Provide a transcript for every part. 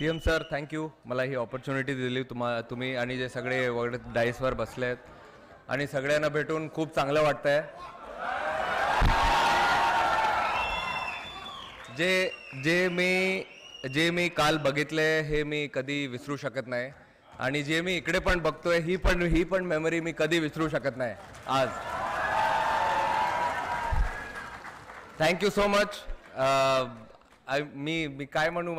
CM sir thank you मला ही opportunity दिली तुम्ही आणि जे सगळे वगैरे डाईसवर बसले आहेत आणि सगळ्यांना भेटून खूप चांगलं वाटतंय. जे मी काल बघितले हे मी कधी विसरू शकत नाही आणि जे मी इकडे पण बघतोय ही पण मेमरी मी कधी विसरू शकत नाही आज. Thank you so much. मी काय म्हणू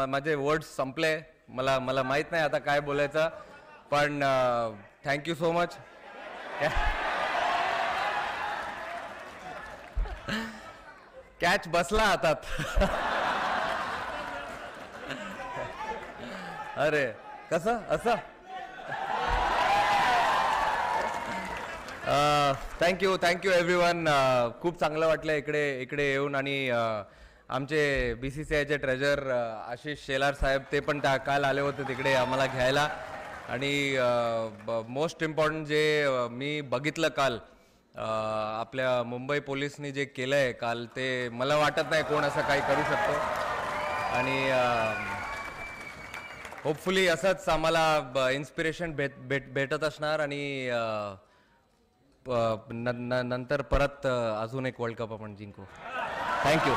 माझे वर्ड्स संपले. मला माहित नाही आता काय बोलायचं पण थँक्यू सो मच. कॅच बसला हातात. अरे कसं असं. Thank you everyone. खूप चांगलं वाटलं इकडे येऊन आणि आमचे BCCIचे ट्रेजर आशिष शेलार साहेब ते पण काल आले होते तिकडे आम्हाला घ्यायला आणि मोस्ट इम्पॉर्टंट जे मी बघितलं काल आपल्या मुंबई पोलिसनी जे केलं आहे काल ते मला वाटत नाही कोण असं काही करू शकतो आणि होपफुली असंच आम्हाला इन्स्पिरेशन भेटत असणार आणि नंतर परत अजून एक वर्ल्ड कप आपण जिंकू. थँक्यू.